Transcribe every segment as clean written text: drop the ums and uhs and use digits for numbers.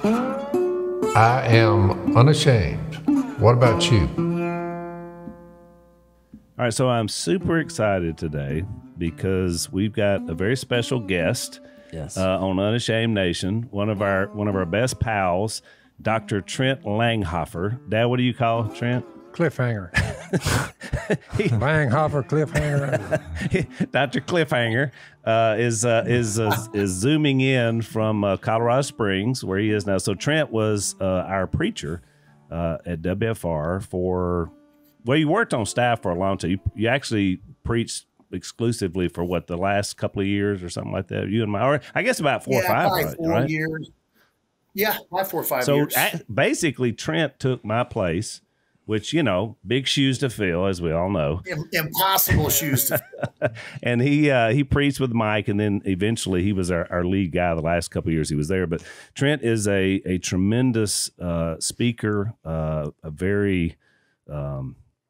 I am unashamed. What about you? All right, so I'm super excited today because we've got a very special guest on Unashamed Nation. One of our best pals, Dr. Trent Langhofer. Dad, what do you call Trent? Cliffhanger. Langhofer Cliffhanger. Dr. Cliffhanger is zooming in from Colorado Springs, where he is now. So Trent was our preacher at WFR for, well, you worked on staff for a long time. You actually preached exclusively for what, the last couple of years or something like that. You and or I guess about 4 or 5, right? 4 years. Yeah, about 4 or 5 years. So basically, Trent took my place, which, you know, big shoes to fill, as we all know. Impossible shoes to fill. And he preached with Mike, and then eventually he was our lead guy the last couple of years he was there. But Trent is a tremendous speaker, a very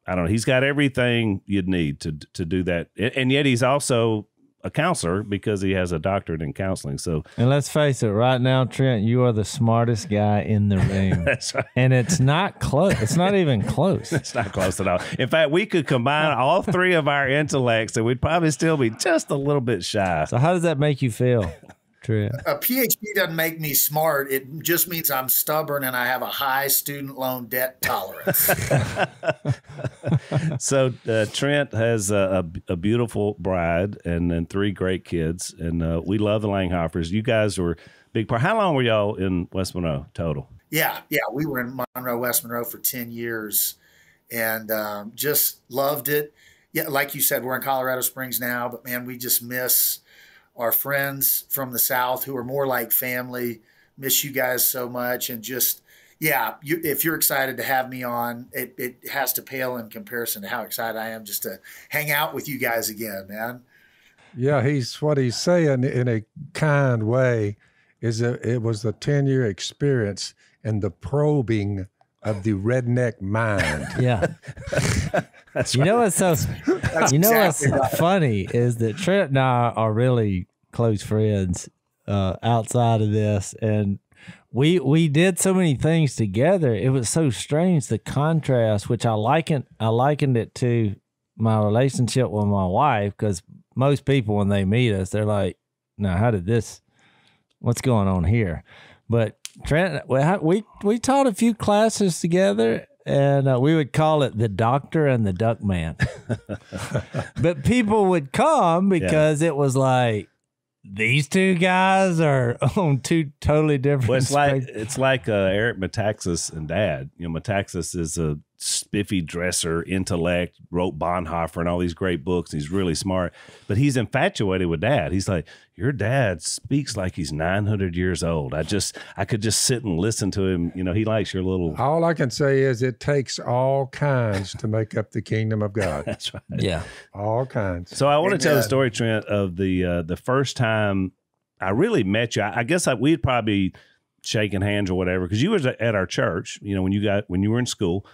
I don't know. He's got everything you'd need to do that, and yet he's also a counselor because he has a doctorate in counseling. So, and let's face it, right now, Trent, you are the smartest guy in the room. That's right. And it's not close. It's not even close. It's not close at all. In fact, we could combine all three of our intellects, and we'd probably still be just a little bit shy. So, how does that make you feel, Trent? A Ph.D. doesn't make me smart. It just means I'm stubborn and I have a high student loan debt tolerance. So Trent has a beautiful bride and then 3 great kids, and we love the Langhofers. You guys were a big part. How long were y'all in West Monroe total? Yeah, we were in Monroe, West Monroe for 10 years, and just loved it. Yeah, like you said, we're in Colorado Springs now, but man, we just miss our friends from the South who are more like family. Miss you guys so much, and just, yeah, if you're excited to have me on, it has to pale in comparison to how excited I am just to hang out with you guys again, man. Yeah, what he's saying in a kind way is that it was the 10-year experience and the probing of the redneck mind. Yeah. That's you right. know what's so exactly what's funny is that Trent and I are really close friends outside of this, and we did so many things together. It was so strange, the contrast, which I likened it to my relationship with my wife, because most people when they meet us, they're like, "Now, what's going on here?" But Trent, we taught a few classes together, and we would call it the Doctor and the Duck Man. But people would come because it was like, these two guys are on 2 totally different. Well, it's like Eric Metaxas and Dad. You know, Metaxas is a spiffy dresser, intellect, wrote Bonhoeffer and all these great books. He's really smart, but he's infatuated with Dad. He's like, your dad speaks like he's 900 years old. I could just sit and listen to him. You know, he likes your little. All I can say is it takes all kinds to make up the kingdom of God. That's right. Yeah, all kinds. So I want to tell the story, Trent, of the first time I really met you. I guess we'd probably shaken hands or whatever, because you was at our church. You know, when you were in school.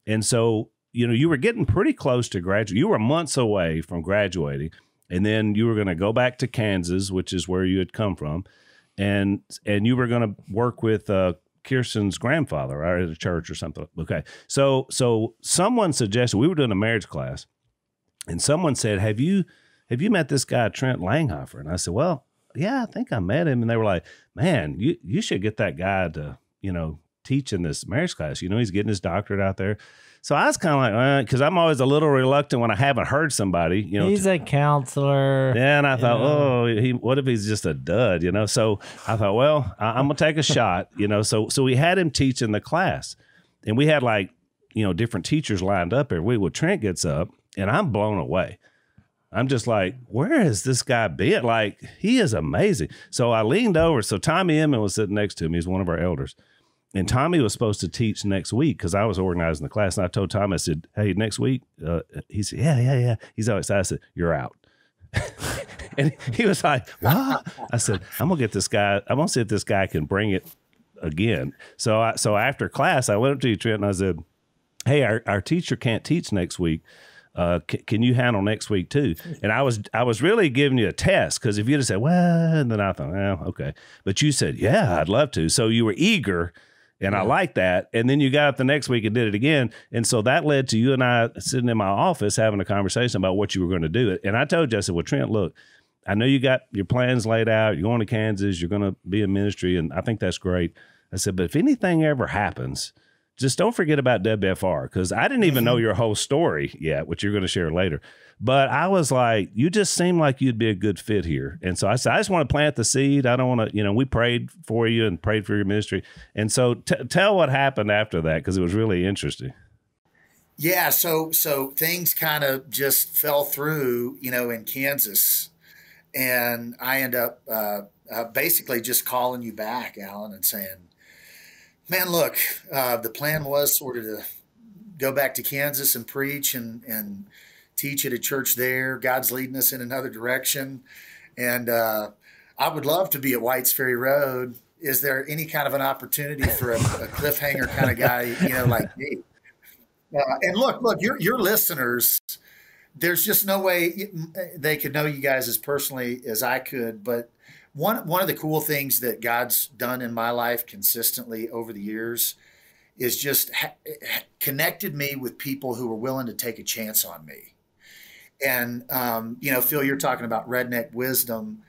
And so, you know, you were getting pretty close to graduate. You were months away from graduating, and then you were going to go back to Kansas, which is where you had come from, and you were going to work with Kirsten's grandfather, right, at a church or something. Okay, so someone suggested, we were doing a marriage class, and someone said, "Have you met this guy Trent Langhofer?" And I said, "Well, yeah, I think I met him." And they were like, "Man, you should get that guy to, you know, teach in this marriage class. You know, he's getting his doctorate out there." So I was kind of like, because I'm always a little reluctant when I haven't heard somebody. You know, he's a counselor. Yeah, and I thought, what if he's just a dud? You know, so I thought, well, I'm gonna take a shot. You know, so we had him teach in the class, and we had like, you know, different teachers lined up every week. Well, Trent gets up, and I'm blown away. I'm just like, where has this guy been? Like, he is amazing. So I leaned over. So Tommy Emmett was sitting next to him. He's one of our elders. And Tommy was supposed to teach next week because I was organizing the class. And I told Tommy, I said, "Hey, next week?" He said, yeah. He's all excited. I said, "You're out." And he was like, "What?" I said, "I'm going to get this guy. I'm going to see if this guy can bring it again." So after class, I went up to you, Trent, and I said, "Hey, our teacher can't teach next week. Can you handle next week too? And I was really giving you a test, because if you'd have said, well, and then I thought, well, okay. But you said, yeah, I'd love to. So you were eager, and I like that. And then you got up the next week and did it again. And so that led to you and I sitting in my office having a conversation about what you were going to do. And I told you, I said, well, Trent, look, I know you got your plans laid out. You're going to Kansas. You're going to be in ministry. And I think that's great. I said, but if anything ever happens, just don't forget about WFR, because I didn't even know your whole story yet, which you're going to share later. But I was like, you just seem like you'd be a good fit here. And so I said, I just want to plant the seed. I don't want to, we prayed for you and prayed for your ministry. And so tell what happened after that, because it was really interesting. Yeah. So things kind of just fell through, in Kansas. And I end up basically just calling you back, Alan, and saying, man, look, the plan was sort of to go back to Kansas and preach and teach at a church there. God's leading us in another direction. And I would love to be at Whites Ferry Road. Is there any kind of an opportunity for a cliffhanger kind of guy, like me? And look, your listeners, there's just no way they could know you guys as personally as I could, but one of the cool things that God's done in my life consistently over the years is just connected me with people who were willing to take a chance on me. And, Phil, you're talking about redneck wisdom,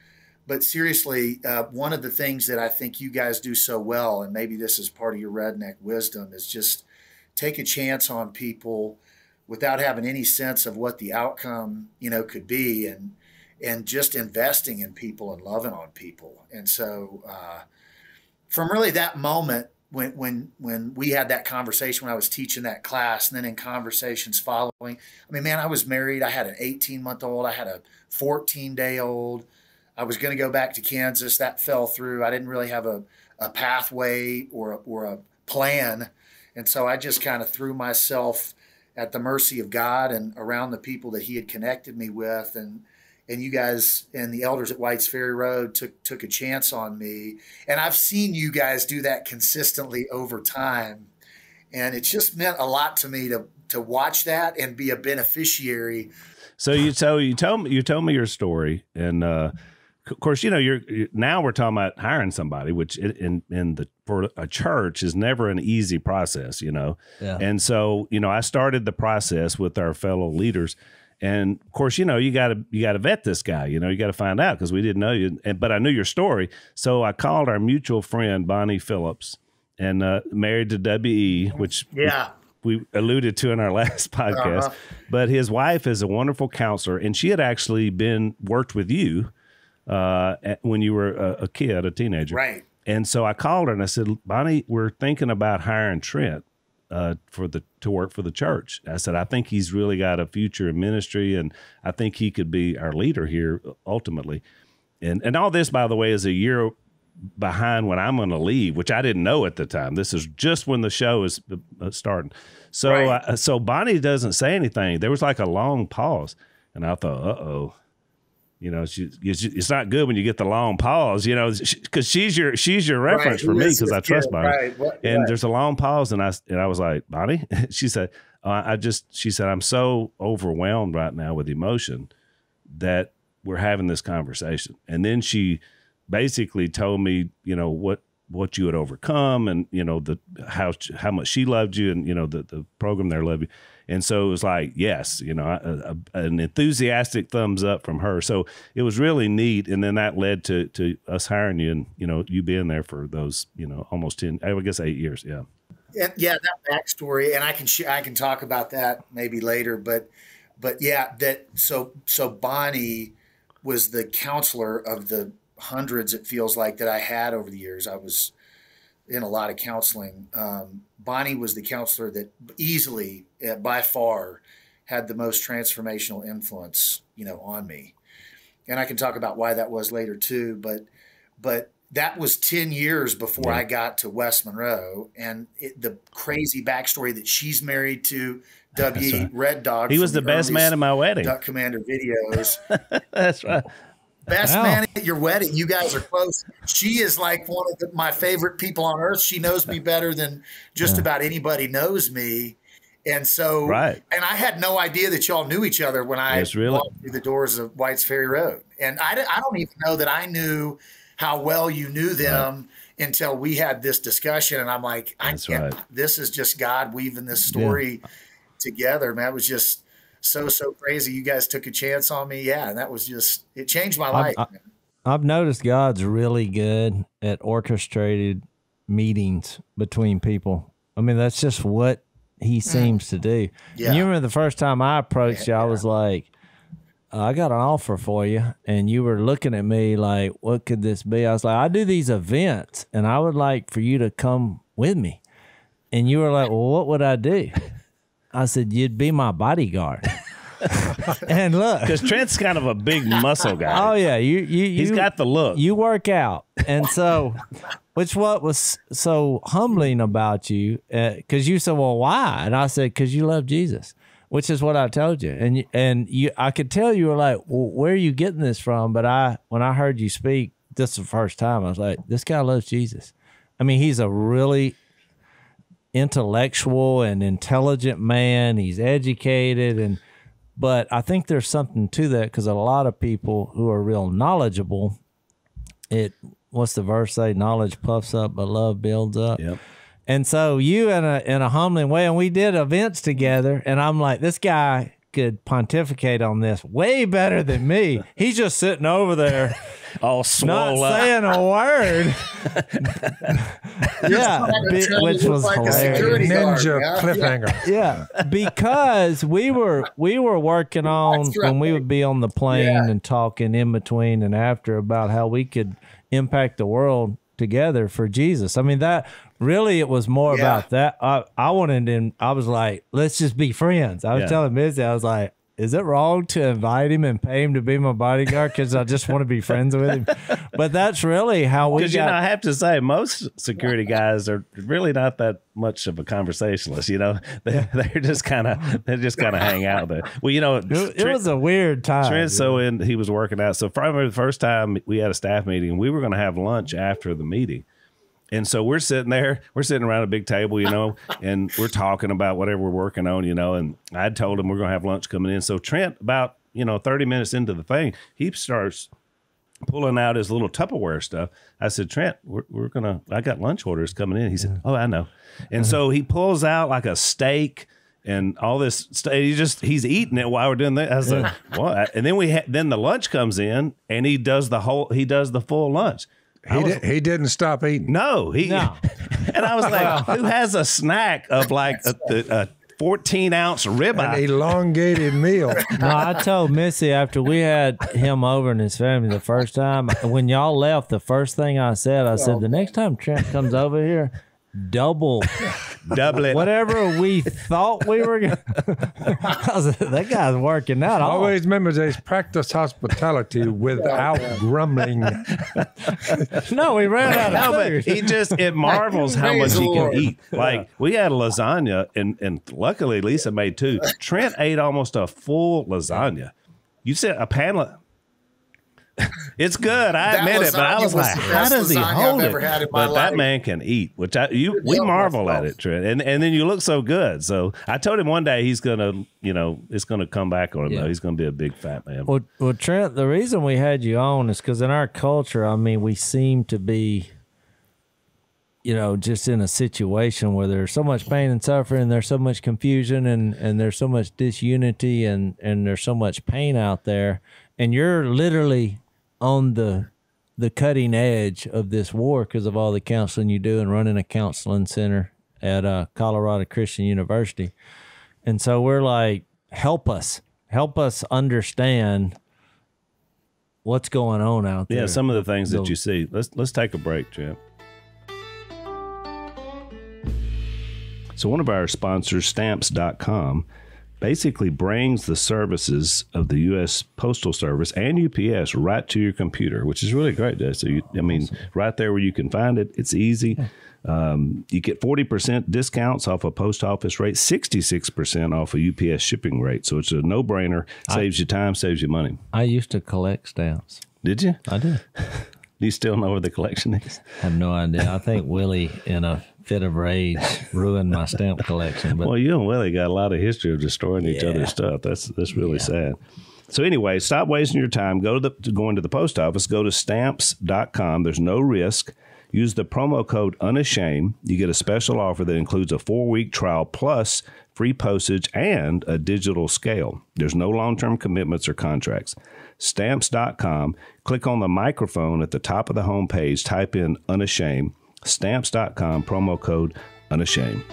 but seriously, one of the things that I think you guys do so well, and maybe this is part of your redneck wisdom, is just take a chance on people without having any sense of what the outcome, could be. And just investing in people and loving on people. And so from really that moment when we had that conversation, when I was teaching that class, and then in conversations following, I was married. I had an 18-month-old. I had a 14-day-old. I was going to go back to Kansas. That fell through. I didn't really have a pathway or a plan. And so I just kind of threw myself at the mercy of God and around the people that he had connected me with. And you guys and the elders at Whites Ferry Road took a chance on me. And I've seen you guys do that consistently over time. And it's just meant a lot to me to watch that and be a beneficiary. So you told me your story. And of course, you're now we're talking about hiring somebody, which for a church is never an easy process, Yeah. And so, I started the process with our fellow leaders. And of course, you got to vet this guy, you got to find out, because we didn't know you, but I knew your story. So I called our mutual friend, Bonnie Phillips, and married to W.E., which we alluded to in our last podcast. But his wife is a wonderful counselor, and she had actually worked with you when you were a teenager. Right. And so I called her and I said, Bonnie, we're thinking about hiring Trent to work for the church. I said, I think he's really got a future in ministry, and I think he could be our leader here ultimately. And all this, by the way, is a year behind when I'm going to leave, which I didn't know at the time. This is just when the show is starting. So, right. So Bonnie doesn't say anything. There was like a long pause, and I thought, uh-oh. It's not good when you get the long pause, because she's your reference for me, because I trust Bonnie. Right. There's a long pause, and I was like, Bonnie, she said, she said, I'm so overwhelmed right now with emotion that we're having this conversation. And then she basically told me, what you had overcome, and how much she loved you, and the program there loved you. And so it was like, yes, an enthusiastic thumbs up from her. So it was really neat. And then that led to us hiring you, and, you being there for those, almost 8 years. Yeah. Yeah. That backstory. And I can talk about that maybe later, but yeah, so Bonnie was the counselor of the hundreds, it feels like, that I had over the years. I was in a lot of counseling. Bonnie was the counselor that easily, by far, had the most transformational influence, on me. And I can talk about why that was later too. But that was 10 years before I got to West Monroe, and the crazy backstory that she's married to W. Red Dog. He was the best man at my wedding. Duck Commander videos. That's right. Best man at your wedding. You guys are close. She is like one of my favorite people on earth. She knows me better than just about anybody knows me. And so, right. And I had no idea that y'all knew each other when I walked through the doors of White's Ferry Road. And I don't even know that I knew how well you knew them until we had this discussion. And I'm like, this is just God weaving this story together, man. It was just so crazy. You guys took a chance on me. Yeah. And that was just, it changed my life. I've noticed God's really good at orchestrated meetings between people. I mean, that's just what he seems to do. Yeah. And you remember the first time I approached you, I was like, I got an offer for you. And you were looking at me like, what could this be? I was like, I do these events and I would like for you to come with me. And you were like, well, what would I do? I said, you'd be my bodyguard. And look, because Trent's kind of a big muscle guy. Oh yeah, he's got the look. You work out, and so, what was so humbling about you? Because you said, "Well, why?" And I said, "Because you love Jesus," which is what I told you. And I could tell you were like, well, "Where are you getting this from?" But when I heard you speak, this is the first time I was like, "This guy loves Jesus." I mean, he's a really intellectual and intelligent man. He's educated but I think there's something to that because a lot of people who are real knowledgeable, what's the verse say? Knowledge puffs up, but love builds up. Yep. And so you in a humbling way, and we did events together, and I'm like, this guy could pontificate on this way better than me. He's just sitting over there, all swole not saying a word. Which was like hilarious. Ninja cliffhanger. Yeah, because we were working on when we would be on the plane and talking in between and after about how we could impact the world together for Jesus. I mean, that really, it was more about that. I was like, let's just be friends. I was telling Missy, I was like, is it wrong to invite him and pay him to be my bodyguard because I just want to be friends with him? But that's really how we got. Because, I have to say, most security guys are really not that much of a conversationalist. They're just kind of hang out there. Well, it was a weird time. Trent, he was working out. So probably the first time we had a staff meeting, we were going to have lunch after the meeting. And so we're sitting around a big table, and we're talking about whatever we're working on, and I told him we're going to have lunch coming in. So Trent, about, 30 minutes into the thing, he starts pulling out his little Tupperware stuff. I said, Trent, I got lunch orders coming in. He said, oh, I know. And so he pulls out like a steak and all this stuff. He's eating it while we're doing that. I was like, what? And then then the lunch comes in and he does the full lunch. He didn't stop eating. No. And I was like, who has a snack of like a 14-ounce ribeye? An elongated meal. No, I told Missy after we had him over and his family the first time, when y'all left, the first thing I said, the next time Trent comes over here, double it. Whatever we thought we were going that guy's working out. Always remember this: practice hospitality without grumbling. No, we ran out of food. But it marvels how much he can eat. Like, we had lasagna, and luckily Lisa made two. Trent ate almost a full lasagna. You said a pan of... It's good, I admit it, but I was like, how does he hold it? But that man can eat, which we marvel at it, Trent. And then you look so good. So I told him one day he's gonna, it's gonna come back on him. Though. He's gonna be a big fat man. Well, Trent, the reason we had you on is because in our culture, I mean, we seem to be, just in a situation where there's so much pain and suffering, there's so much confusion, and there's so much disunity, and there's so much pain out there, and you're literally on the cutting edge of this war because of all the counseling you do and running a counseling center at Colorado Christian University. And so we're like, help us understand what's going on out there. Yeah, some of the things that you see. Let's take a break, Trent. So one of our sponsors, Stamps.com, basically brings the services of the U.S. Postal Service and UPS right to your computer, which is really great. So, right there where you can find it, it's easy. You get 40% discounts off a post office rate, 66% off a UPS shipping rate. So it's a no-brainer. Saves you time, saves you money. I used to collect stamps. Did you? I did. Do you still know where the collection is? I have no idea. I think Willie in a fit of rage ruined my stamp collection. But Well, you and Willie got a lot of history of destroying each other's stuff. That's really sad. So anyway, stop wasting your time. Go to going to the post office. Go to stamps.com. There's no risk. Use the promo code Unashamed. You get a special offer that includes a 4-week trial plus free postage and a digital scale. There's no long-term commitments or contracts. Stamps.com. Click on the microphone at the top of the homepage. Type in Unashamed. Stamps.com. Promo code Unashamed.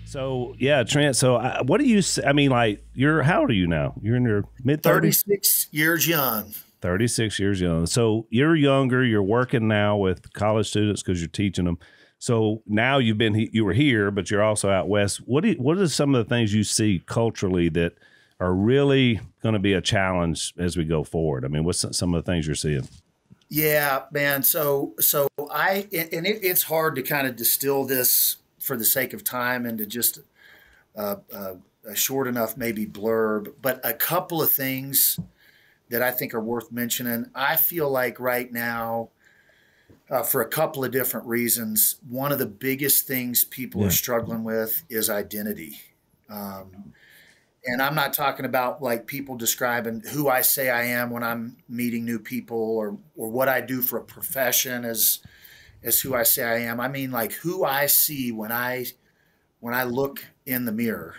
So, yeah, Trent, so what do you, I mean, like, how old are you now? You're in your mid-30s? 36 years young. 36 years young. So you're younger, you're working now with college students because you're teaching them. So now you were here, but you're also out west. What are some of the things you see culturally that are really going to be a challenge as we go forward? I mean, what's some of the things you're seeing? Yeah, man. So it's hard to kind of distill this for the sake of time into just a short enough maybe blurb, but a couple of things that I think are worth mentioning. I feel like right now, for a couple of different reasons, one of the biggest things people are struggling with is identity. And I'm not talking about like people describing who I say I am when I'm meeting new people or what I do for a profession as who I say I am. I mean, like who I see when I look in the mirror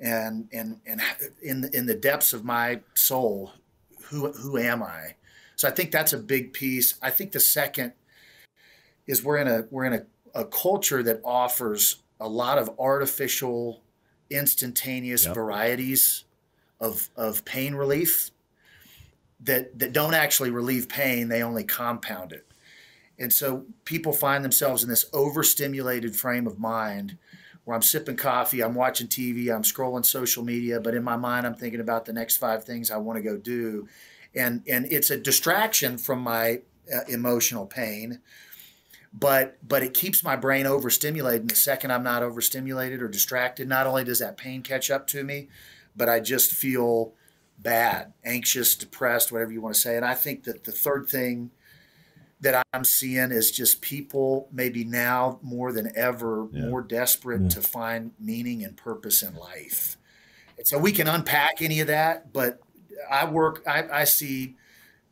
and in the depths of my soul, who am I? So I think that's a big piece. I think the second is we're in a culture that offers a lot of artificial, instantaneous varieties of pain relief that don't actually relieve pain. They only compound it. And so people find themselves in this overstimulated frame of mind where I'm sipping coffee, I'm watching TV, I'm scrolling social media, but in my mind, I'm thinking about the next 5 things I want to go do. And it's a distraction from my emotional pain, but it keeps my brain overstimulated. And the second I'm not overstimulated or distracted, not only does that pain catch up to me, but I just feel bad, anxious, depressed, whatever you want to say. And I think that the third thing that I'm seeing is just people maybe now more than ever more desperate to find meaning and purpose in life. And so we can unpack any of that, but I see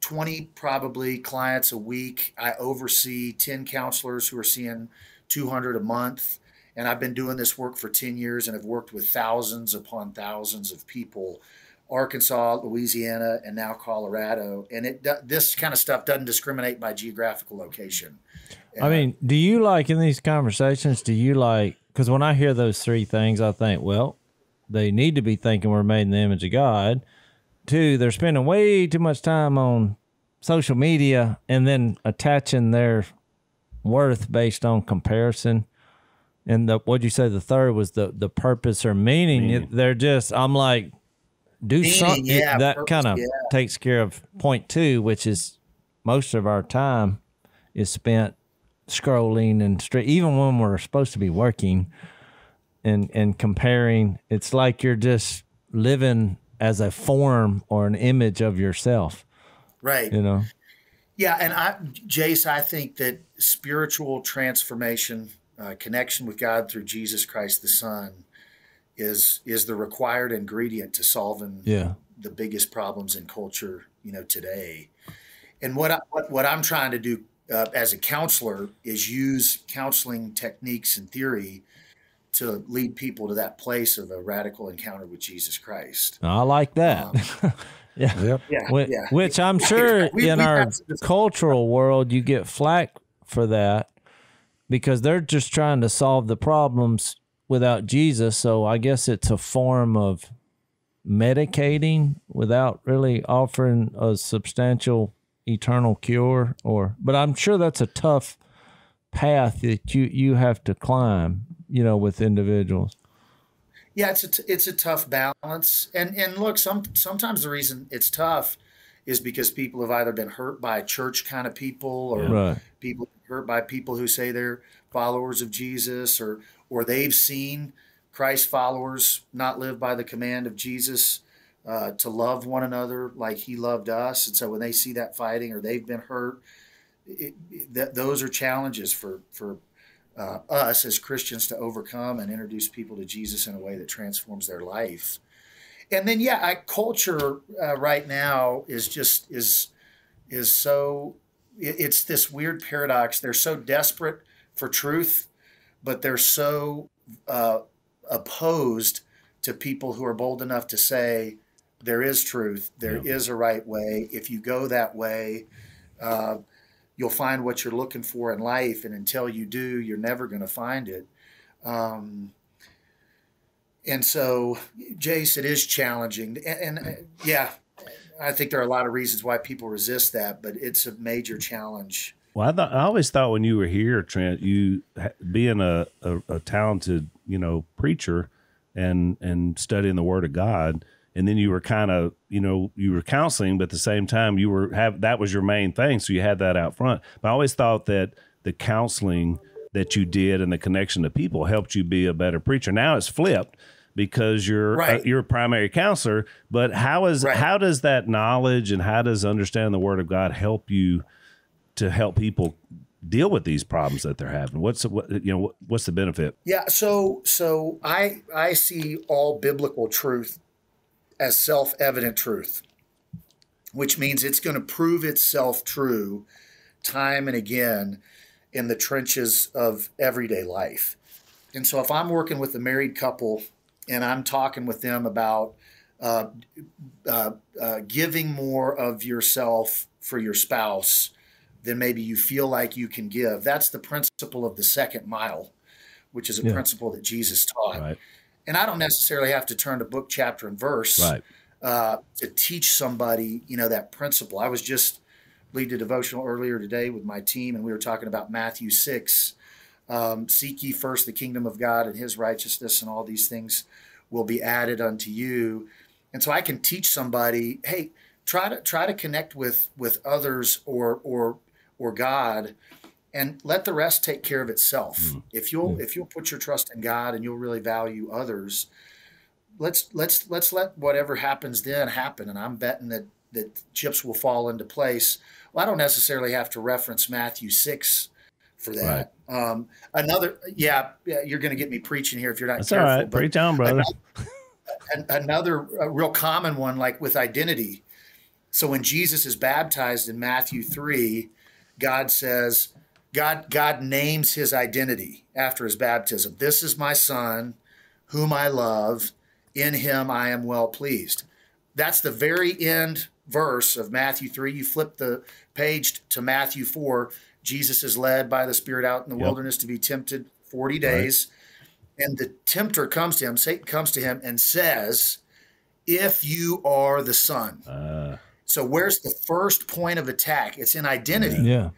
20 probably clients a week. I oversee 10 counselors who are seeing 200 a month. And I've been doing this work for 10 years and have worked with thousands upon thousands of people. Arkansas, Louisiana, and now Colorado. And this kind of stuff doesn't discriminate by geographical location. I mean, do you like in these conversations, because when I hear those 3 things, I think, well, they need to be thinking we're made in the image of God. 2, they're spending way too much time on social media and then attaching their worth based on comparison. And what'd you say the third was the purpose or meaning? They're just, I'm like, do something that kind of takes care of point 2, which is most of our time is spent scrolling and even when we're supposed to be working and comparing. It's like you're just living as a form or an image of yourself. Right. You know? Yeah. And Jase, I think that spiritual transformation, connection with God through Jesus Christ, the Son, is the required ingredient to solving the biggest problems in culture, today. And what I'm trying to do as a counselor is use counseling techniques and theory to lead people to that place of a radical encounter with Jesus Christ. I like that. Which I'm sure in our cultural world, you get flack for that because they're just trying to solve the problems without Jesus. So I guess it's a form of medicating without really offering a substantial eternal cure. But I'm sure that's a tough path that you have to climb, with individuals. Yeah, it's a tough balance. And look, sometimes the reason it's tough is because people have either been hurt by church kind of people or people hurt by people who say they're followers of Jesus or they've seen Christ followers not live by the command of Jesus to love one another like he loved us. And so when they see that fighting or they've been hurt, those are challenges for us as Christians to overcome and introduce people to Jesus in a way that transforms their life. And then, culture right now is so, it's this weird paradox. They're so desperate for truth, but they're so opposed to people who are bold enough to say, there is truth, there is a right way. If you go that way, you'll find what you're looking for in life. And until you do, you're never going to find it. And so, Jase, it is challenging. And I think there are a lot of reasons why people resist that, but it's a major challenge. Well, I always thought when you were here, Trent, you being a talented, preacher and studying the Word of God, and then you were kind of, you were counseling, but at the same time that was your main thing, so you had that out front. But I always thought that the counseling that you did and the connection to people helped you be a better preacher. Now it's flipped, because you're a primary counselor. But how does that knowledge and how does understanding the Word of God help you to help people deal with these problems that they're having? What's the benefit? Yeah, so I see all biblical truth as self-evident truth, which means it's going to prove itself true time and again in the trenches of everyday life. And so if I'm working with a married couple and I'm talking with them about giving more of yourself for your spouse than maybe you feel like you can give, that's the principle of the second mile, which is a principle that Jesus taught. Right. And I don't necessarily have to turn to book, chapter, and verse to teach somebody, that principle. I was just leading a devotional earlier today with my team, and we were talking about Matthew 6. Seek ye first the kingdom of God and his righteousness, and all these things will be added unto you. And so I can teach somebody, hey, try to connect with others or God, and let the rest take care of itself. If you'll put your trust in God and you'll really value others, let's let whatever happens then happen. And I'm betting that chips will fall into place. Well, I don't necessarily have to reference Matthew 6 for that. You're going to get me preaching here if you're not That's careful. All right. Preach on, brother. Another real common one, like with identity. So when Jesus is baptized in Matthew 3, God says, God names his identity after his baptism. This is my son, whom I love. In him I am well pleased. That's the very end verse of Matthew 3. You flip the page to Matthew 4. Jesus is led by the Spirit out in the wilderness to be tempted 40 days. Right. And the tempter comes to him, Satan comes to him and says, if you are the Son. So where's the first point of attack? It's in identity. Yeah.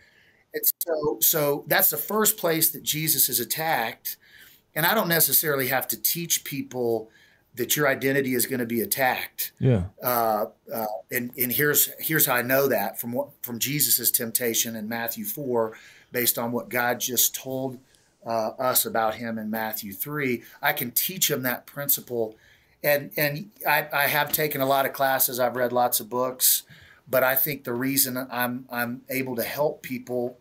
It's so that's the first place that Jesus is attacked. And I don't necessarily have to teach people that your identity is going to be attacked. Yeah. And here's how I know that from Jesus's temptation in Matthew 4, based on what God just told us about him in Matthew 3. I can teach them that principle. And I have taken a lot of classes. I've read lots of books. But I think the reason I'm able to help people,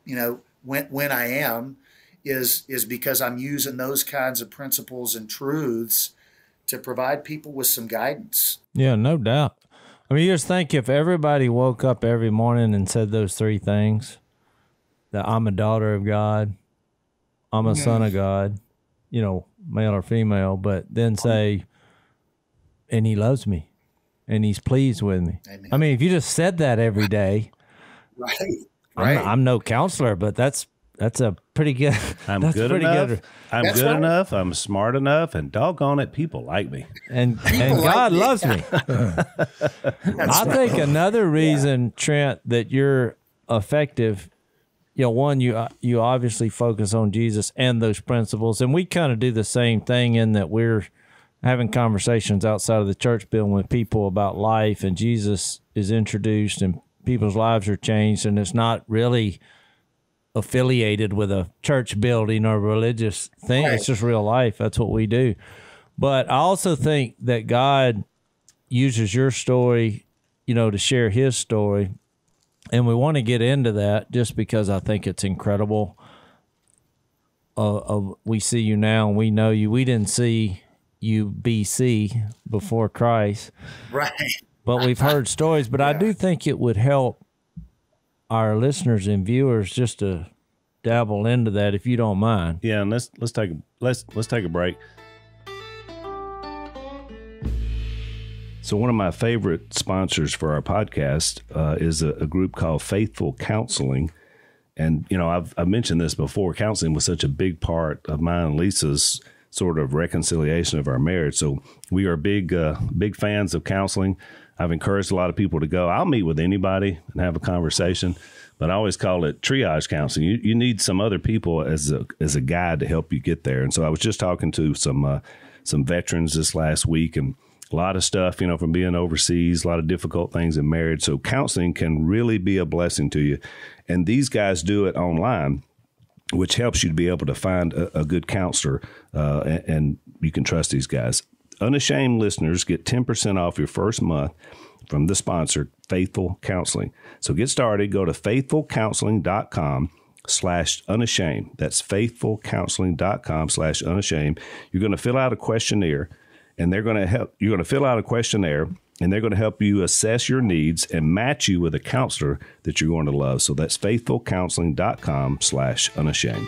when I am, is because I'm using those kinds of principles and truths to provide people with some guidance. Yeah, no doubt. I mean, you just think if everybody woke up every morning and said those three things, that I'm a daughter of God, I'm a son of God, male or female, but then say, and he loves me. And he's pleased with me. Amen. I mean, if you just said that every day, right. I'm no counselor, but that's a pretty good. I'm good enough. I'm good enough. I'm smart enough, and doggone it, people like me. And God loves me. I think another reason, Trent, that you're effective, one, you obviously focus on Jesus and those principles, and we kind of do the same thing in that we're having conversations outside of the church building with people about life, and Jesus is introduced and people's lives are changed, and it's not really affiliated with a church building or religious thing. Right. It's just real life. That's what we do. But I also think that God uses your story, to share his story. And we want to get into that just because I think it's incredible. We see you now and we know you. We didn't see you BC before Christ. Right. But we've heard stories. But I do think it would help our listeners and viewers just to dabble into that, if you don't mind. Yeah, and let's take a break. So one of my favorite sponsors for our podcast is a group called Faithful Counseling. And, you know, I've mentioned this before. Counseling was such a big part of mine and Lisa's sort of reconciliation of our marriage. So we are big fans of counseling. I've encouraged a lot of people to go. I'll meet with anybody and have a conversation, but I always call it triage counseling. You need some other people as a guide to help you get there. And so I was just talking to some veterans this last week, and a lot of stuff, you know, from being overseas, a lot of difficult things in marriage. So counseling can really be a blessing to you. And these guys do it online, which helps you to be able to find a good counselor, and you can trust these guys. Unashamed listeners get 10% off your first month from the sponsor, Faithful Counseling. So get started. Go to faithfulcounseling.com/unashamed. That's faithfulcounseling.com/unashamed. You're going to fill out a questionnaire, and they're going to help. You're going to fill out a questionnaire, and they're going to help you assess your needs and match you with a counselor that you're going to love. So that's faithfulcounseling.com/unashamed.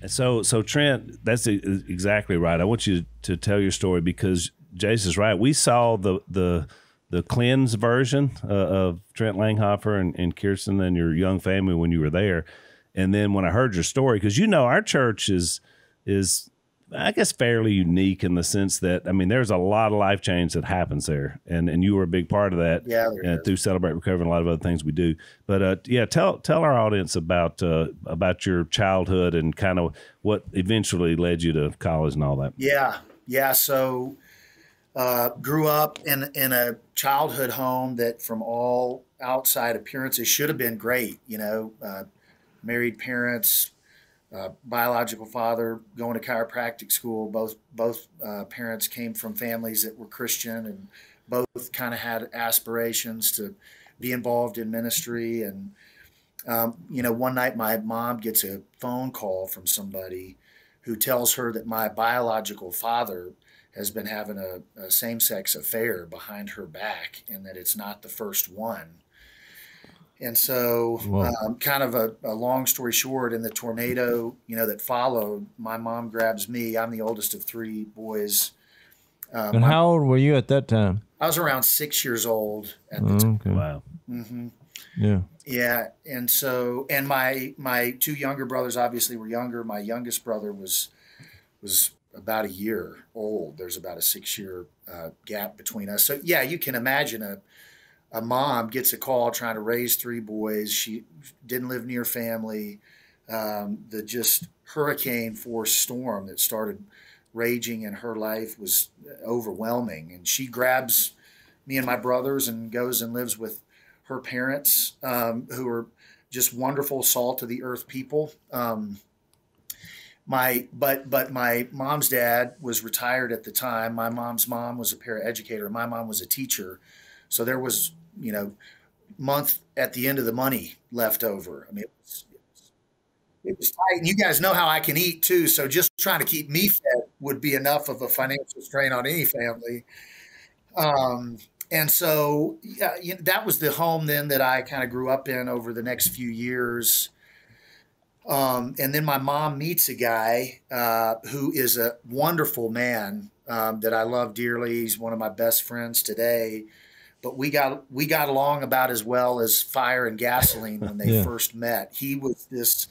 So Trent, that's exactly right. I want you to tell your story because Jase is right. We saw the cleanse version of Trent Langhofer and Kirsten and your young family when you were there. And then when I heard your story, because, you know, our church is I guess fairly unique in the sense that, I mean, there's a lot of life change that happens there, and you were a big part of that. Yeah, through Celebrate Recovery and a lot of other things we do. But tell our audience about your childhood and kind of what eventually led you to college and all that. Yeah. So grew up in a childhood home that, from all outside appearances, should have been great. You know, married parents. Biological father, going to chiropractic school. Both parents came from families that were Christian, and both kind of had aspirations to be involved in ministry. And you know, one night my mom gets a phone call from somebody who tells her that my biological father has been having a same-sex affair behind her back, and that it's not the first one. And so, kind of a long story short, in the tornado, you know, that followed, my mom grabs me. I'm the oldest of three boys. And how old were you at that time? I was around 6 years old at the time. Okay. Wow. Mm-hmm. Yeah. Yeah. And so, and my two younger brothers obviously were younger. My youngest brother was about a year old. There's about a 6-year gap between us. So yeah, you can imagine a mom gets a call trying to raise three boys. She didn't live near family. The just hurricane force storm that started raging in her life was overwhelming. And she grabs me and my brothers and goes and lives with her parents, who are just wonderful, salt of the earth people. But my mom's dad was retired at the time. My mom's mom was a paraeducator. My mom was a teacher. So there was, you know, month at the end of the money left over. I mean, it was tight. And you guys know how I can eat too. So just trying to keep me fed would be enough of a financial strain on any family. And so, yeah, you know, that was the home then that I kind of grew up in over the next few years. And then my mom meets a guy who is a wonderful man that I love dearly. He's one of my best friends today. But we got along about as well as fire and gasoline when they first met. He was this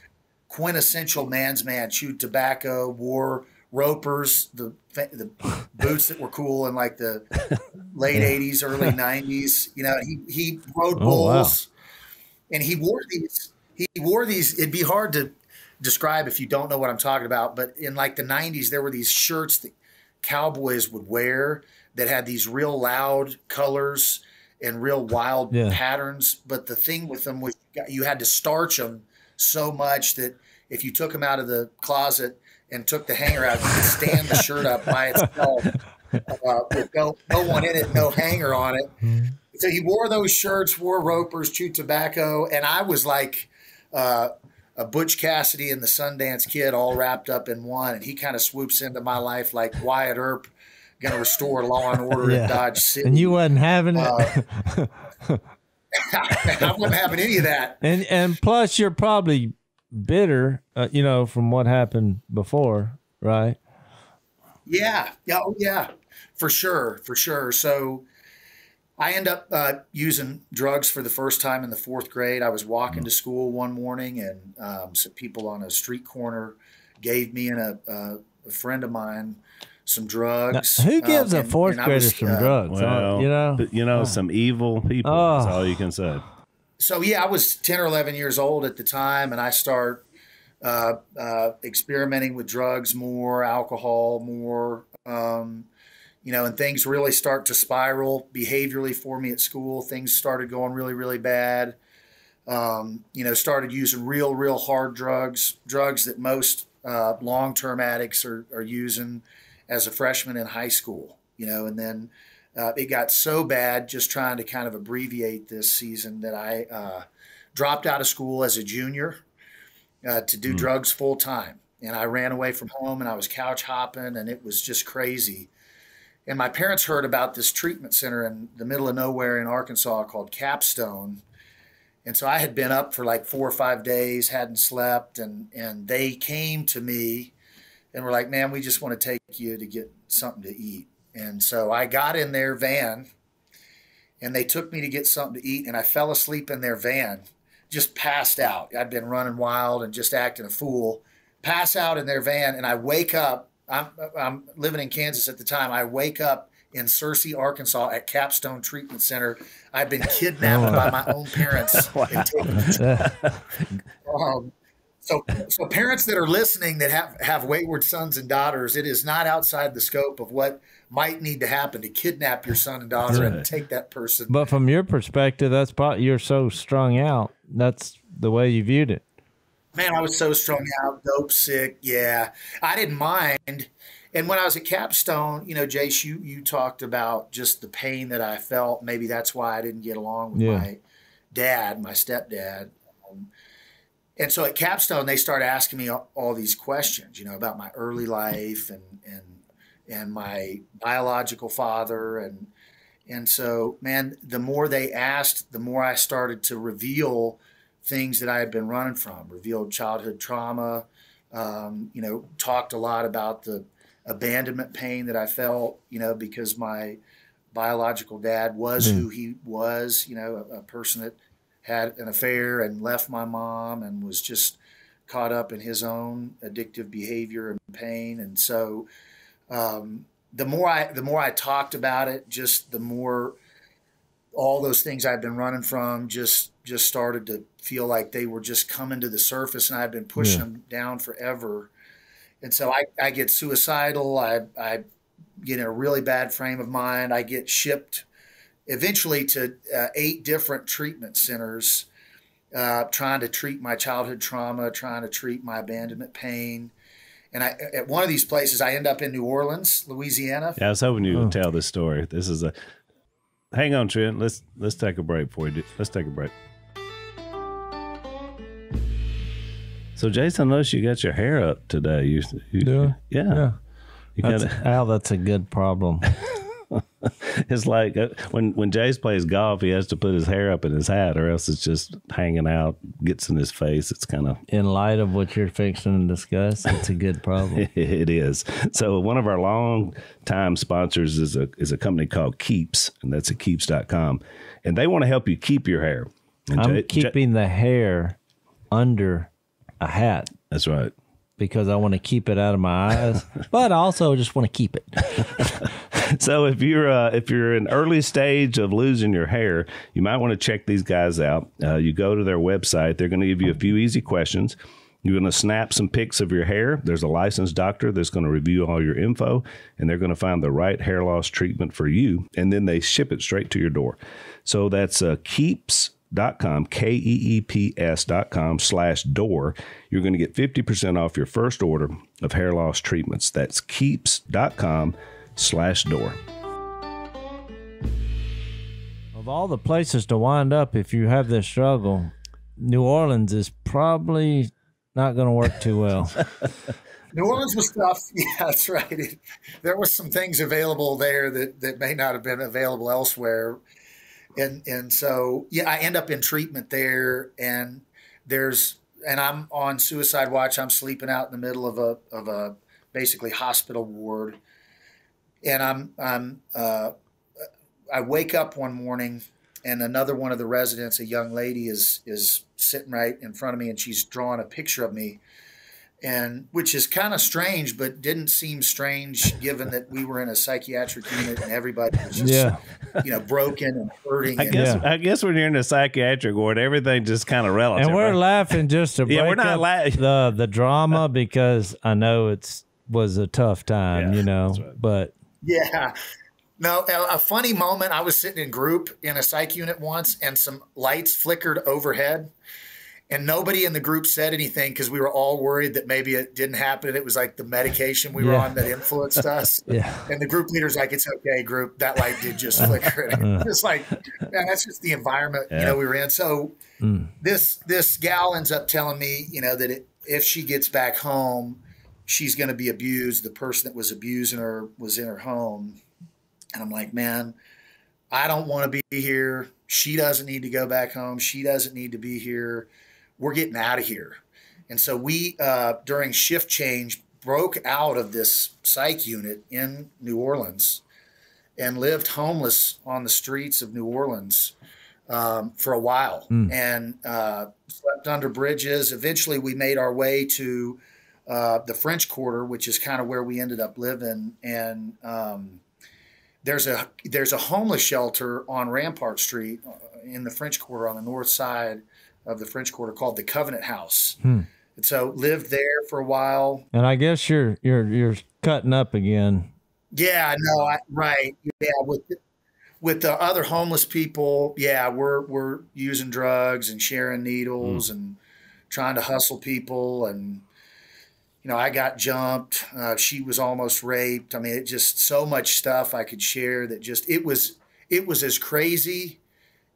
quintessential man's man, chewed tobacco, wore ropers, the boots that were cool in like the late 80s, early 90s. You know, he rode bulls, and he wore these. It'd be hard to describe if you don't know what I'm talking about, but in like the 90s, there were these shirts that cowboys would wear that had these real loud colors and real wild patterns. But the thing with them was you had to starch them so much that if you took them out of the closet and took the hanger out, you could stand the shirt up by itself with no one in it, no hanger on it. So he wore those shirts, wore ropers, chewed tobacco, and I was like a Butch Cassidy and the Sundance Kid all wrapped up in one. And he kind of swoops into my life like Wyatt Earp, going to restore law and order in Dodge City. And you wasn't having it. I wasn't having any of that. And plus, you're probably bitter, from what happened before, right? Yeah. Oh, yeah. For sure. So I end up using drugs for the first time in the 4th grade. I was walking to school one morning, and some people on a street corner gave me and a friend of mine some drugs. Now, who gives a 4th grader some drugs? Well, some evil people. That's all you can say. So, I was 10 or 11 years old at the time, and I start experimenting with drugs more, alcohol more, and things really start to spiral behaviorally for me at school. Things started going really, really bad. Started using real hard drugs that most long-term addicts are using as a freshman in high school, and then it got so bad, just trying to kind of abbreviate this season, that I dropped out of school as a junior to do drugs full time. And I ran away from home, and I was couch hopping, and it was just crazy. And my parents heard about this treatment center in the middle of nowhere in Arkansas called Capstone. And so I had been up for like 4 or 5 days, hadn't slept, and they came to me and were like, man, we just want to take you to get something to eat. And so I got in their van, and they took me to get something to eat, and I fell asleep in their van, just passed out. I'd been running wild and just acting a fool. Pass out in their van, and I wake up. I'm living in Kansas at the time. I wake up in Searcy, Arkansas at Capstone Treatment Center. I've been kidnapped by my own parents. So parents that are listening that have wayward sons and daughters, it is not outside the scope of what might need to happen to kidnap your son and daughter and take that person. But from your perspective, that's probably, you're so strung out. That's the way you viewed it. Man, I was so strung out, dope sick. Yeah, I didn't mind. And when I was at Capstone, Jase, you talked about just the pain that I felt. Maybe that's why I didn't get along with my dad, my stepdad. And so at Capstone, they started asking me all these questions, about my early life and my biological father. And so, man, the more they asked, the more I started to reveal things that I had been running from, revealed childhood trauma, talked a lot about the abandonment pain that I felt, because my biological dad was who he was, a person that had an affair and left my mom and was just caught up in his own addictive behavior and pain. And so the more I talked about it, just the more all those things I'd been running from just started to feel like they were just coming to the surface, and I'd been pushing them down forever. And so I get suicidal. I get in a really bad frame of mind. I get shipped eventually to 8 different treatment centers, trying to treat my childhood trauma, trying to treat my abandonment pain. And at one of these places, I end up in New Orleans, Louisiana. Yeah, I was hoping you would tell this story. This is hang on, Trent. Let's take a break before you do. Let's take a break. So, Jason, I noticed you got your hair up today. Yeah. You that's a good problem. It's like when Jase plays golf, he has to put his hair up in his hat, or else it's just hanging out, gets in his face. It's kind of... In light of what you're fixing to discuss, it's a good problem. It is. So one of our long-time sponsors is a company called Keeps, and that's at keeps.com. And they want to help you keep your hair. And I'm keeping the hair under a hat. That's right. Because I want to keep it out of my eyes, but I also just want to keep it. So if you're in early stage of losing your hair, you might want to check these guys out. You go to their website. They're going to give you a few easy questions. You're going to snap some pics of your hair. There's a licensed doctor that's going to review all your info, and they're going to find the right hair loss treatment for you, and then they ship it straight to your door. So that's Keeps.com, KEEPS.com/door. You're going to get 50% off your first order of hair loss treatments. That's Keeps.com/door. Of all the places to wind up if you have this struggle, New Orleans is probably not going to work too well. New Orleans was tough. Yeah, that's right. There were some things available there that may not have been available elsewhere. And so, yeah, I end up in treatment there, and I'm on suicide watch. I'm sleeping out in the middle of a basically hospital ward. And I wake up one morning, and another one of the residents, a young lady, is sitting right in front of me, and she's drawing a picture of me, and which is kind of strange, but didn't seem strange given that we were in a psychiatric unit and everybody was just, broken and hurting. I guess when you're in a psychiatric ward, everything just kind of relative. And we're right? laughing just to break we're not up the drama because I know was a tough time, right. but yeah. No, a funny moment. I was sitting in group in a psych unit once, and some lights flickered overhead, and nobody in the group said anything because we were all worried that maybe it didn't happen. It was like the medication we were on that influenced us. Yeah. And the group leader's like, "It's okay, group. That light did just flicker." And it's like, man, that's just the environment we were in. So this gal ends up telling me, that if she gets back home, she's going to be abused. The person that was abusing her was in her home. And I'm like, man, I don't want to be here. She doesn't need to go back home. She doesn't need to be here. We're getting out of here. And so we, during shift change, broke out of this psych unit in New Orleans and lived homeless on the streets of New Orleans for a while and slept under bridges. Eventually, we made our way to the French Quarter, which is kind of where we ended up living. And there's a homeless shelter on Rampart Street in the French Quarter on the north side of the French Quarter called the Covenant House. And so lived there for a while. And I guess you're cutting up again. Yeah, no, right. Yeah, with the other homeless people, we're using drugs and sharing needles and trying to hustle people. And I got jumped. She was almost raped. I mean, it just so much stuff I could share that just it was as crazy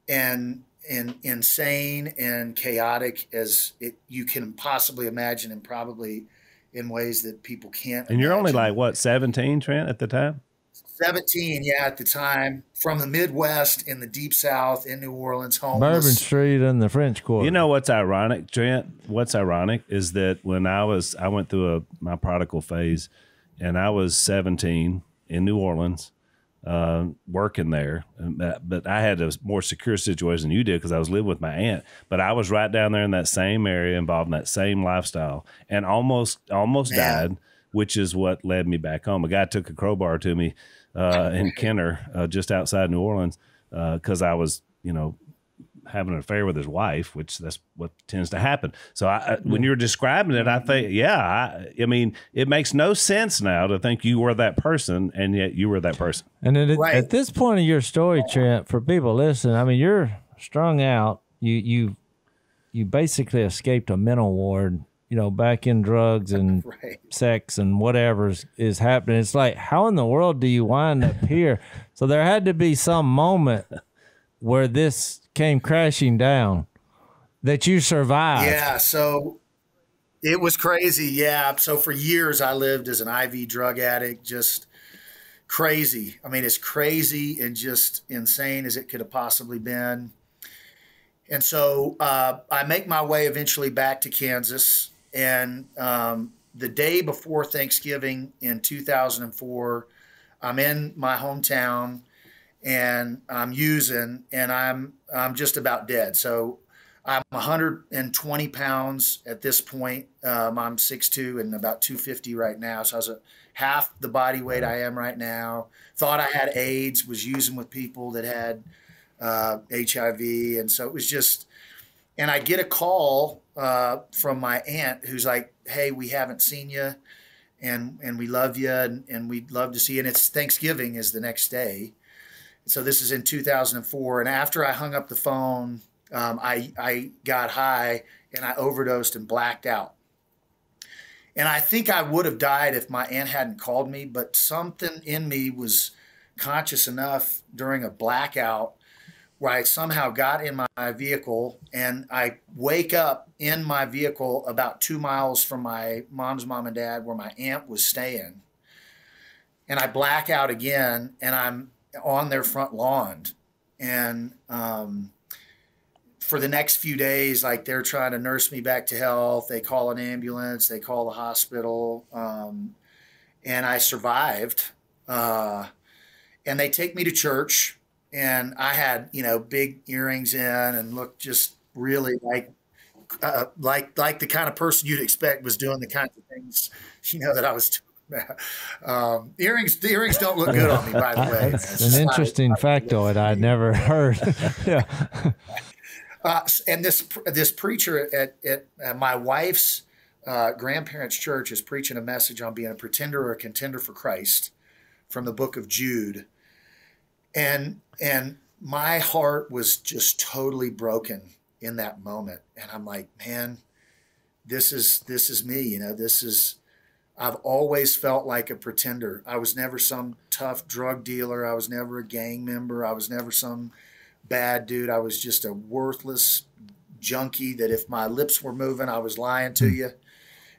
and insane and chaotic as you can possibly imagine, and probably in ways that people can't. And you're only like what, 17, Trent, at the time? 17, at the time, from the Midwest in the Deep South in New Orleans, homeless. Bourbon Street and the French Quarter. You know what's ironic, Trent? What's ironic is that when I went through my prodigal phase, and I was 17 in New Orleans, working there, but I had a more secure situation than you did because I was living with my aunt. But I was right down there in that same area, involved in that same lifestyle, and almost died, which is what led me back home. A guy took a crowbar to me in Kenner, just outside New Orleans, because I was, having an affair with his wife, which that's what tends to happen. So when you're describing it, I think, I mean, it makes no sense now to think you were that person, and yet you were that person. And at this point of your story, Trent, for people listening, I mean, you're strung out. You basically escaped a mental ward, back in drugs and sex and whatever is happening. It's like, how in the world do you wind up here? So there had to be some moment where this came crashing down that you survived. Yeah, so it was crazy. Yeah, so for years I lived as an IV drug addict, just crazy. I mean, as crazy and just insane as it could have possibly been. And so I make my way eventually back to Kansas. And the day before Thanksgiving in 2004, I'm in my hometown and I'm using, and I'm just about dead. So I'm 120 pounds at this point. I'm 6'2" and about 250 right now. So I was half the body weight I am right now. Thought I had AIDS, was using with people that had HIV. And so it was just, and I get a call from my aunt who's like, "Hey, we haven't seen you and we love you and we'd love to see you." And it's Thanksgiving is the next day. So this is in 2004. And after I hung up the phone, I got high and I overdosed and blacked out. And I think I would have died if my aunt hadn't called me, but something in me was conscious enough during a blackout where I somehow got in my vehicle, and I wake up in my vehicle about 2 miles from my mom's mom and dad, where my aunt was staying. And I black out again, and I'm on their front lawn. And for the next few days, like, they're trying to nurse me back to health. They call an ambulance, they call the hospital. And I survived. And they take me to church, and I had, big earrings in and looked just really like the kind of person you'd expect was doing the kinds of things, that I was doing. The earrings don't look good on me, by the way. That's an interesting factoid I'd never heard. Yeah. And this preacher at my wife's grandparents' church is preaching a message on being a pretender or a contender for Christ from the book of Jude. And my heart was just totally broken in that moment. And I'm like, man, this is me. I've always felt like a pretender. I was never some tough drug dealer. I was never a gang member. I was never some bad dude. I was just a worthless junkie that if my lips were moving, I was lying to you,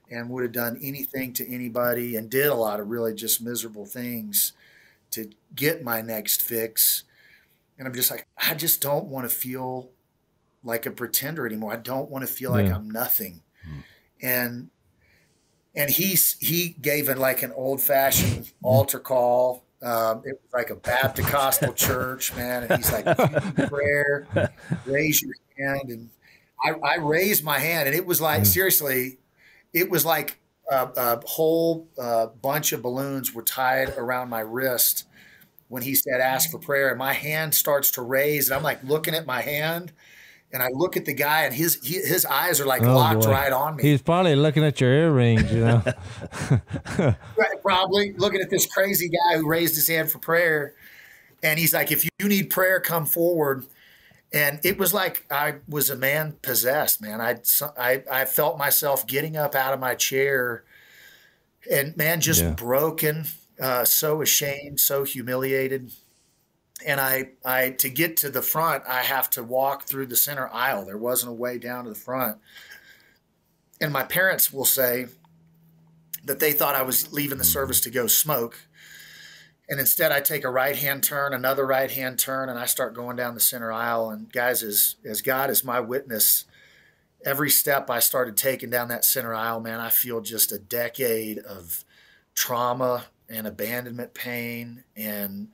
and would have done anything to anybody, and did a lot of really just miserable things to get my next fix. And I'm just like, I just don't want to feel like a pretender anymore. I don't want to feel like I'm nothing. And he gave it like an old fashioned altar call. It was like a Baptist church, man. And he's like, prayer, raise your hand. And I raised my hand, and it was like, seriously, it was like a whole bunch of balloons were tied around my wrist when he said, ask for prayer. And my hand starts to raise, and I'm like looking at my hand, and I look at the guy, and his eyes are like locked right on me. He's probably looking at your earrings, Right, probably looking at this crazy guy who raised his hand for prayer. And he's like, if you need prayer, come forward. And it was like I was a man possessed, man. I felt myself getting up out of my chair, and, man, just broken, so ashamed, so humiliated. And I to get to the front, I have to walk through the center aisle. There wasn't a way down to the front. And my parents will say that they thought I was leaving the service to go smoke. And instead, I take a right-hand turn, another right-hand turn, and I start going down the center aisle. And guys, as God is my witness, every step I started taking down that center aisle, man, I feel just a decade of trauma and abandonment pain and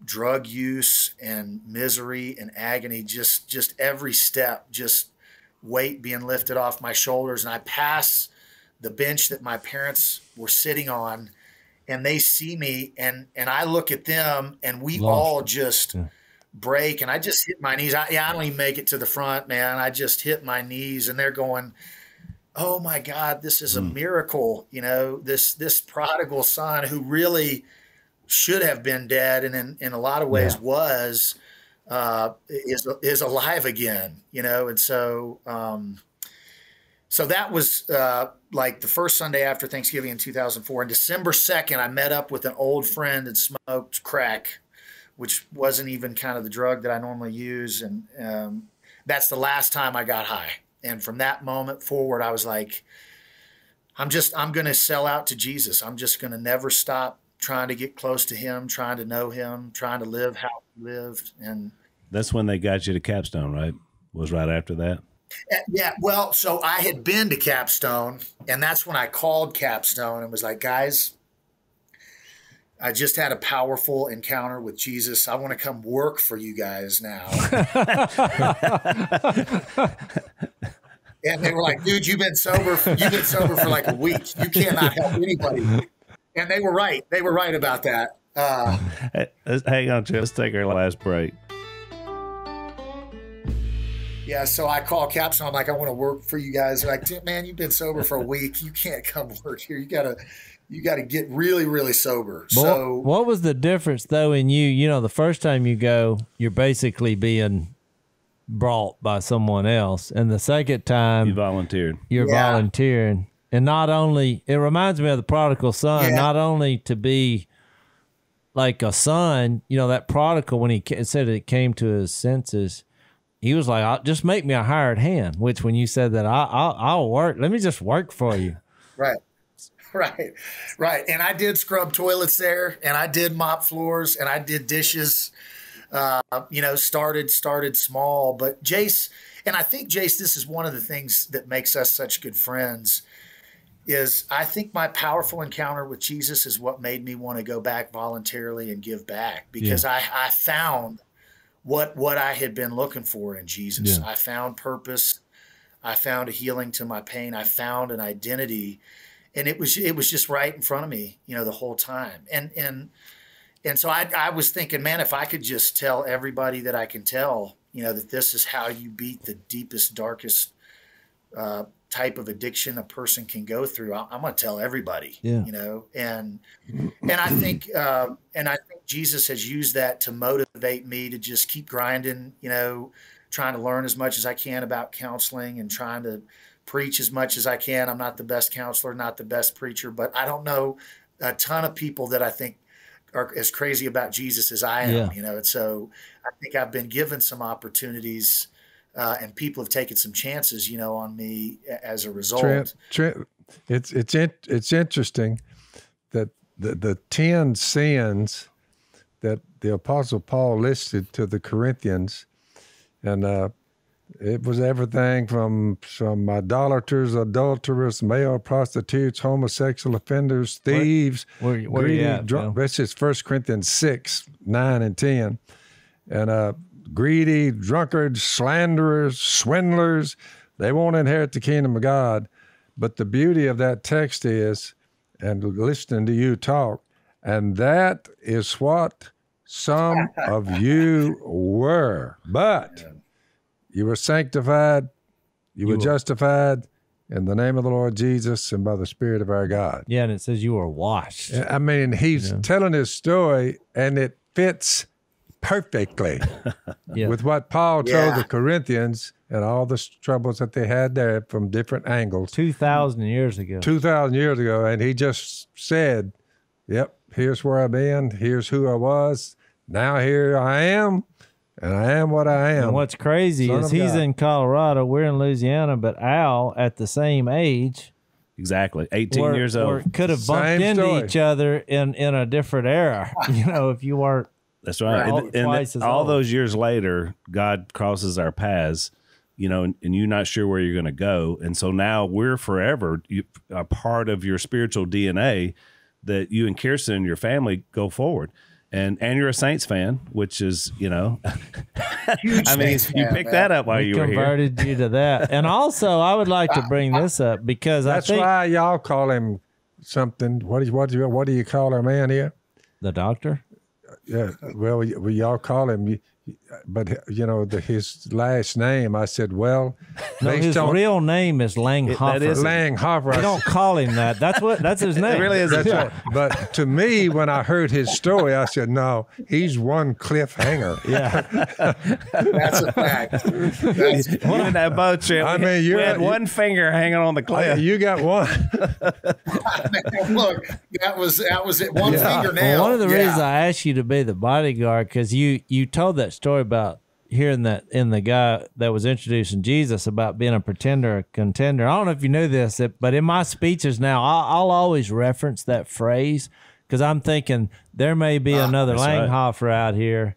drug use and misery and agony, just every step, just weight being lifted off my shoulders. And I pass the bench that my parents were sitting on, and they see me, and I look at them, and we all just break. And I just hit my knees. I don't even make it to the front, man. I just hit my knees, and they're going, oh my God, this is a miracle. This prodigal son who really should have been dead, and in a lot of ways is alive again, and so so that was like the first Sunday after Thanksgiving in 2004. On December 2nd, I met up with an old friend and smoked crack, which wasn't even kind of the drug that I normally use, and that's the last time I got high. And from that moment forward, I was like, I'm going to sell out to Jesus. I'm just going to never stop trying to get close to him, trying to know him, trying to live how he lived. And that's when they got you to Capstone, right? Was right after that? Yeah. Well, so I had been to Capstone, and that's when I called Capstone and was like, guys, I just had a powerful encounter with Jesus. I want to come work for you guys now. And they were like, dude, you've been sober for like a week. You cannot help anybody. And they were right. They were right about that. Hang on, Jeff. Let's take our last break. Yeah, so I call Capstone. I'm like, I want to work for you guys. They're like, man, you've been sober for a week. You can't come work here. You gotta get really, really sober. So what was the difference though in you? The first time you go, you're basically being brought by someone else, and the second time you volunteered. You're volunteering. And not only, it reminds me of the prodigal son, not only to be like a son, you know, that prodigal, when he said it came to his senses, he was like, just make me a hired hand, which when you said that, I'll work. Let me just work for you. Right. Right. And I did scrub toilets there, and I did mop floors, and I did dishes. You know, started small, but Jase, and I think Jase, this is one of the things that makes us such good friends, is I think my powerful encounter with Jesus is what made me want to go back voluntarily and give back, because I found what I had been looking for in Jesus. I found purpose. I found a healing to my pain. I found an identity, and it was just right in front of me, you know, the whole time. And so I was thinking, man, if I could just tell everybody that I can tell, you know, that this is how you beat the deepest, darkest type of addiction a person can go through, I'm going to tell everybody, you know, and I think Jesus has used that to motivate me to just keep grinding, you know, trying to learn as much as I can about counseling and trying to preach as much as I can. I'm not the best counselor, not the best preacher, but I don't know a ton of people that I think are as crazy about Jesus as I am, you know, and so I think I've been given some opportunities, and people have taken some chances, you know, on me as a result. Trent, it's interesting that the 10 sins that the Apostle Paul listed to the Corinthians, and it was everything from idolaters, adulterers, male prostitutes, homosexual offenders, thieves, greedy, drunk. That's just 1 Corinthians 6, 9, and 10. And greedy, drunkards, slanderers, swindlers, they won't inherit the kingdom of God. But the beauty of that text is, and listening to you talk, and that is what some of you were. But you were sanctified, you were justified in the name of the Lord Jesus and by the Spirit of our God. Yeah, and it says you were washed. I mean, he's telling his story, and it fits perfectly with what Paul told the Corinthians and all the troubles that they had there from different angles. 2,000 years ago. 2,000 years ago, and he just said, yep, here's where I've been, here's who I was, now here I am. And I am what I am. And what's crazy is he's in Colorado, we're in Louisiana, but Al, at the same age, exactly 18 years old, could have bumped into each other in a different era. You know, if you weren't. That's right. And all those years later, God crosses our paths, you know, and you're not sure where you're going to go. And so now we're forever a part of your spiritual DNA that you and Kirsten and your family go forward. And you're a Saints fan, which is, you know, I mean, you picked that up while you were here. Converted you to that. And also, I would like to bring this up because that's why y'all call him something. What do you call our man here? The doctor? Yeah. Well, y'all call him, but you know his last name. I said, well, no, his real name is Langhofer. Langhofer. They don't call him that. That's his name. It really is. That's right. But to me, when I heard his story, I said, no, he's one cliffhanger. Yeah, that's a fact. You and that boat trip. I mean, you had one finger hanging on the cliff. You got one. Look, that was it. One fingernail. Well, one of the reasons I asked you to be the bodyguard because you told that story about hearing that in the guy that was introducing Jesus about being a pretender, a contender. I don't know if you knew this, but in my speeches now, I'll always reference that phrase because I'm thinking there may be another Langhofer out here,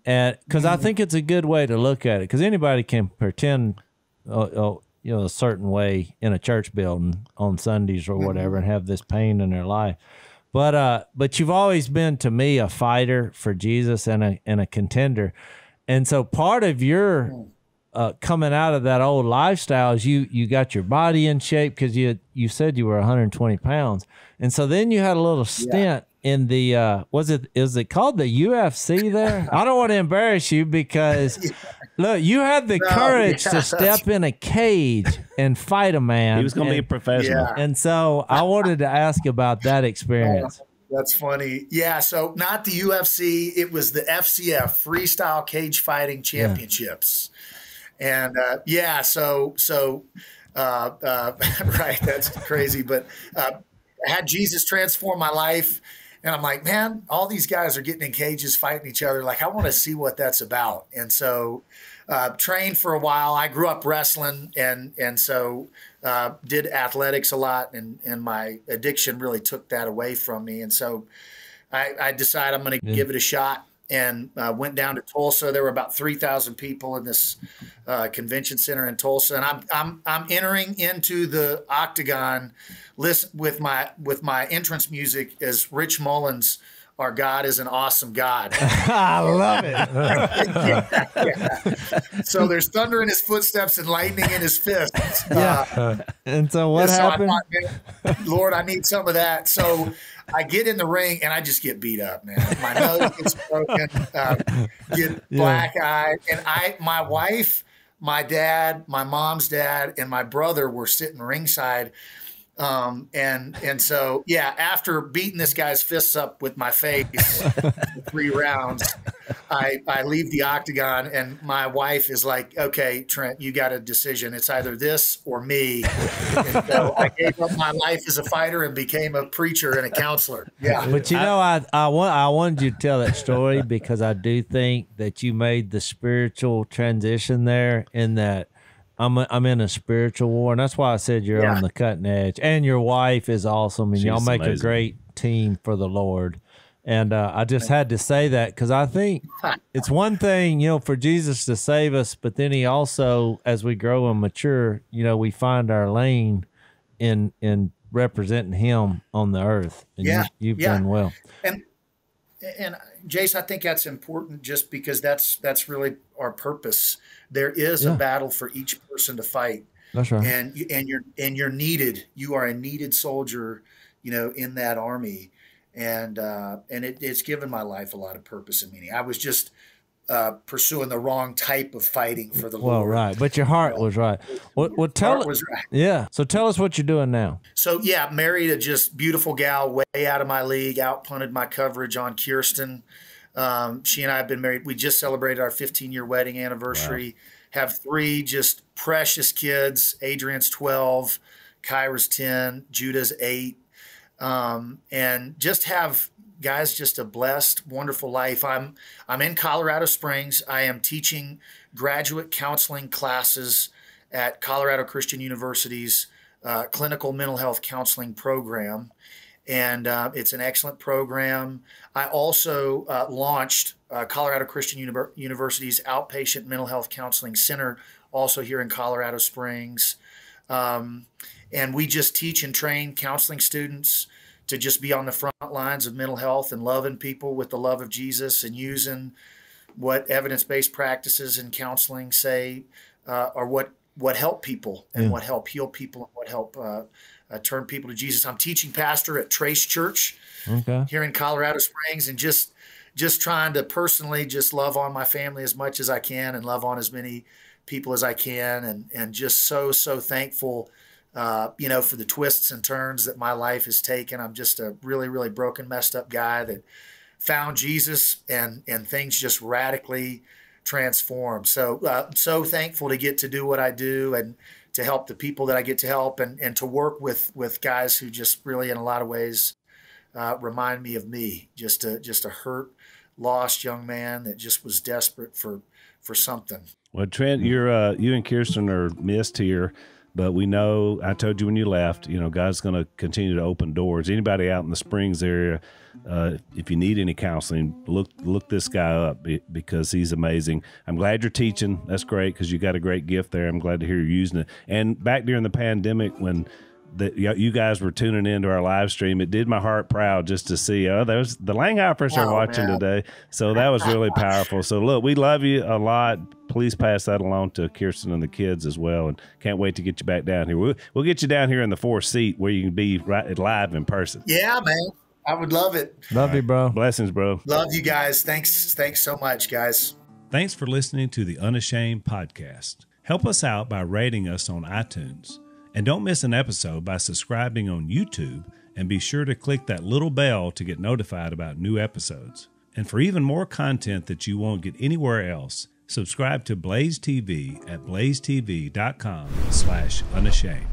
and because I think it's a good way to look at it because anybody can pretend, you know, a certain way in a church building on Sundays or whatever and have this pain in their life. But you've always been to me a fighter for Jesus and a contender, and so part of your coming out of that old lifestyle is you got your body in shape because you said you were 120 pounds, and so then you had a little stint in the is it called the UFC there? I don't want to embarrass you because look, you had the courage to step in a cage and fight a man. He was going to be a professional. Yeah. And so I wanted to ask about that experience. That's funny. Yeah, so not the UFC, it was the FCF, Freestyle Cage Fighting Championships. And right, that's crazy, but I had Jesus transform my life. And I'm like, man, all these guys are getting in cages, fighting each other. Like, I want to see what that's about. And so trained for a while. I grew up wrestling and so did athletics a lot. And my addiction really took that away from me. And so I decided I'm going to give it a shot. And went down to Tulsa. There were about 3,000 people in this convention center in Tulsa, and I'm entering into the octagon list with my entrance music as Rich Mullins. Our God is an awesome God. I love it. Yeah. So there's thunder in his footsteps and lightning in his fists. And so what happened? I thought, Lord, I need some of that. So I get in the ring and I just get beat up, man. My nose gets broken, get black-eyed. And my wife, my dad, my mom's dad, and my brother were sitting ringside. And so, yeah, after beating this guy's fists up with my face for 3 rounds, I leave the octagon and my wife is like, okay, Trent, you got a decision. It's either this or me. And so I gave up my life as a fighter and became a preacher and a counselor. Yeah. But I wanted you to tell that story because I do think that you made the spiritual transition there in that I'm in a spiritual war, and that's why I said you're on the cutting edge. And your wife is awesome, and y'all make a great team for the Lord. And I just had to say that because I think it's one thing, for Jesus to save us, but then he also, as we grow and mature, we find our lane in representing him on the earth. And you've done well. And Jase, I think that's important just because that's really our purpose. There is a battle for each person to fight. That's right. And you're needed. You are a needed soldier, in that army. And it's given my life a lot of purpose and meaning. I was just pursuing the wrong type of fighting for the Lord. Well, right. But your heart was right. Heart was right. Yeah. So tell us what you're doing now. So, married a just beautiful gal, way out of my league, out-punted my coverage on Kirsten. She and I have been married. We just celebrated our 15-year wedding anniversary. Wow. Have 3 just precious kids. Adrian's 12, Kyra's 10, Judah's 8. And just have, guys, just a blessed, wonderful life. I'm in Colorado Springs. I am teaching graduate counseling classes at Colorado Christian University's clinical mental health counseling program. And it's an excellent program. I also launched Colorado Christian University's Outpatient Mental Health Counseling Center, also here in Colorado Springs. And we just teach and train counseling students to just be on the front lines of mental health and loving people with the love of Jesus and using what evidence-based practices in counseling say are what help people and what help heal people and what help turn people to Jesus. I'm teaching pastor at Trace Church here in Colorado Springs, and just trying to personally just love on my family as much as I can and love on as many people as I can, and just so thankful, for the twists and turns that my life has taken. I'm just a really, really broken, messed up guy that found Jesus and things just radically transformed. So thankful to get to do what I do and to help the people that I get to help and to work with guys who just really in a lot of ways remind me of me, just a hurt, lost young man that just was desperate for something. Well, Trent, you and Kirsten are missed here, but we know, I told you when you left, God's going to continue to open doors. Anybody out in the Springs area, if you need any counseling, look this guy up because he's amazing. I'm glad you're teaching. That's great because you got a great gift there. I'm glad to hear you're using it. And back during the pandemic when you guys were tuning into our live stream, it did my heart proud just to see, there's the Langhofers are watching today. So that was really powerful. So look, we love you a lot. Please pass that along to Kirsten and the kids as well. And can't wait to get you back down here. We'll get you down here in the 4th seat where you can be right live in person. Yeah, man. I would love it. Love you, bro. Blessings, bro. Love you guys. Thanks so much, guys. Thanks for listening to the Unashamed podcast. Help us out by rating us on iTunes. And don't miss an episode by subscribing on YouTube, and be sure to click that little bell to get notified about new episodes. And for even more content that you won't get anywhere else, subscribe to Blaze TV at blazetv.com/unashamed.